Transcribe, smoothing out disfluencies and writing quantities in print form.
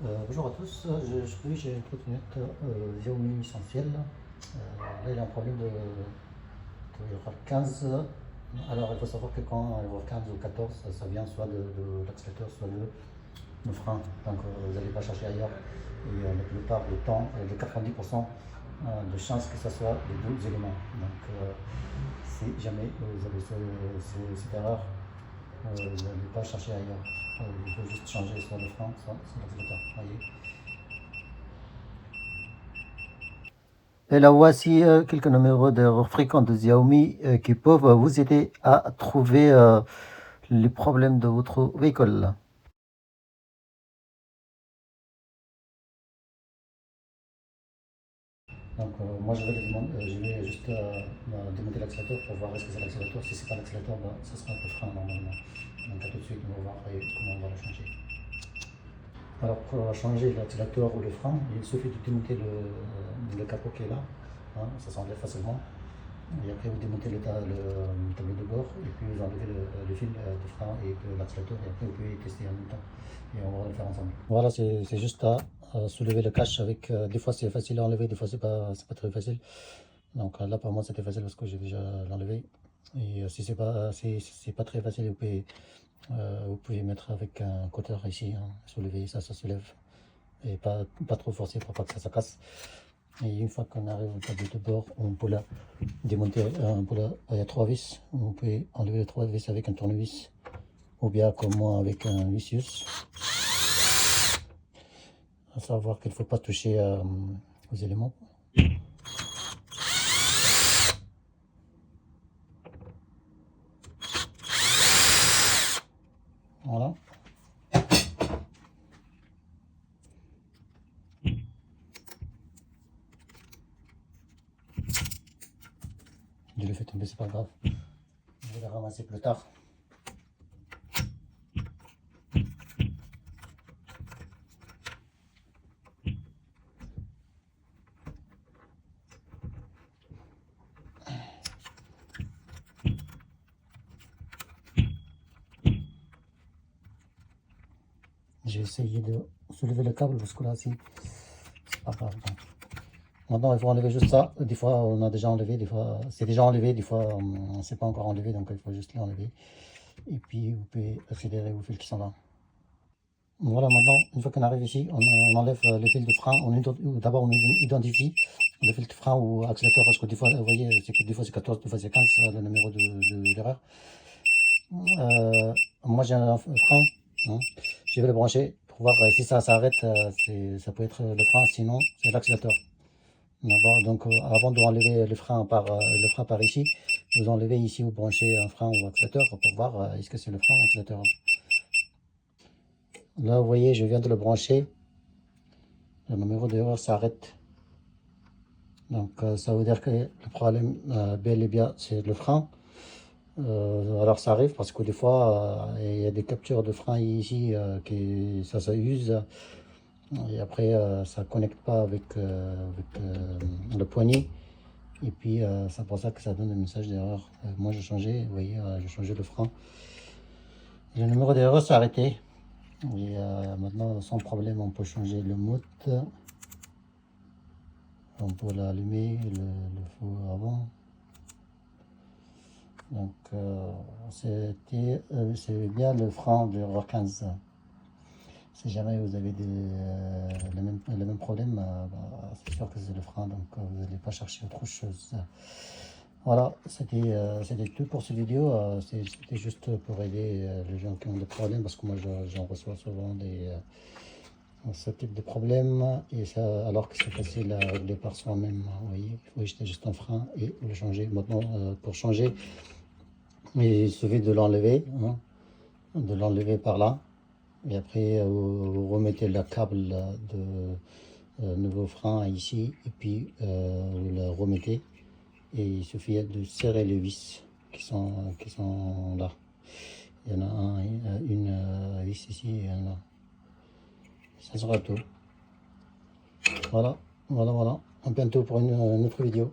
Bonjour à tous, j'ai une trottinette Xiaomi Essentiel. Là, il a un problème de RAV 15. Alors, il faut savoir que quand il y 15 ou 14, ça vient soit de l'accélérateur, soit le frein. Donc, vous n'allez pas chercher ailleurs. Et la plupart du temps, de 90% de chances que ce soit les deux éléments. Donc, si jamais vous avez cette erreur, vous n'allez pas chercher ailleurs. Il faut juste changer soit le frein, soit l'accélérateur. Voyez. Et là, voici quelques numéros d'erreurs fréquentes de Xiaomi qui peuvent vous aider à trouver les problèmes de votre véhicule. Donc, moi, je vais juste démonter l'accélérateur pour voir est-ce que c'est l'accélérateur. Si c'est pas l'accélérateur, ben, ça sera le frein normalement. Donc, à tout de suite, on va voir comment on va le changer. Alors, pour changer l'accélérateur ou le frein, il suffit de démonter le capot qui est là. Hein, ça s'enlève facilement. Et après, vous démontez le tableau de bord et puis vous enlevez le fil de frein et de l'accélérateur. Et après, vous pouvez tester en même temps. Et on va le faire ensemble. Voilà, c'est juste à soulever le cache avec. Des fois, c'est facile à enlever, des fois, c'est pas très facile. Donc là, pour moi, c'était facile parce que j'ai déjà l'enlevé. Et si c'est pas très facile, vous pouvez mettre avec un cutter ici, hein, soulever, ça se soulève. Et pas trop forcer pour pas que ça casse. Et une fois qu'on arrive au tableau de bord, on peut la démonter. Il y a 3 vis. On peut enlever les 3 vis avec un tournevis. Ou bien comme moi avec un vicius. À savoir qu'il ne faut pas toucher aux éléments. Voilà. Je le fais tomber, c'est pas grave. Je vais le ramasser plus tard. J'ai essayé de soulever le câble parce que là, c'est pas grave. Maintenant, il faut enlever juste ça. Des fois, on a déjà enlevé, des fois, c'est déjà enlevé, des fois, on ne s'est pas encore enlevé, donc il faut juste l'enlever. Et puis, vous pouvez accélérer au fil qui s'en va. Voilà, maintenant, une fois qu'on arrive ici, on enlève les fils de frein. D'abord, on identifie le fil de frein ou accélérateur, parce que des fois, vous voyez, des fois c'est 14, des fois c'est 15, le numéro de l'erreur. Moi, j'ai un frein, hein. Je vais le brancher pour voir si ça s'arrête, ça peut être le frein, sinon c'est l'accélérateur. D'abord, donc, avant d'enlever le frein par ici, vous enlevez ici, vous branchez un frein ou accélérateur pour voir est-ce que c'est le frein ou l'accélérateur. Là, vous voyez, je viens de le brancher. Le numéro d'erreur s'arrête. Donc, ça veut dire que le problème, bel et bien, c'est le frein. Alors, ça arrive parce que des fois, il y a des captures de frein ici qui ça use. Et après, ça ne connecte pas avec le poignet. Et puis, c'est pour ça que ça donne un message d'erreur. Moi, j'ai changé, vous voyez, j'ai changé le frein. Le numéro d'erreur s'est arrêté. Et maintenant, sans problème, on peut changer le mode. On peut l'allumer, le feu avant. Donc, c'est bien le frein de RAV 15. Si jamais vous avez le même problème, c'est sûr que c'est le frein, donc vous n'allez pas chercher autre chose. Voilà, c'était tout pour cette vidéo. C'était juste pour aider les gens qui ont des problèmes, parce que moi j'en reçois souvent ce type de problème, et ça, alors que c'est facile à régler par soi-même. Vous voyez, il faut jeter juste un frein et le changer. Maintenant, pour changer, il suffit de l'enlever, hein, de l'enlever par là. Et après, vous remettez le câble de nouveau frein ici, et puis vous le remettez. Et il suffit de serrer les vis qui sont là. Il y en a une vis ici et une là. Ça sera tout. Voilà. À bientôt pour une autre vidéo.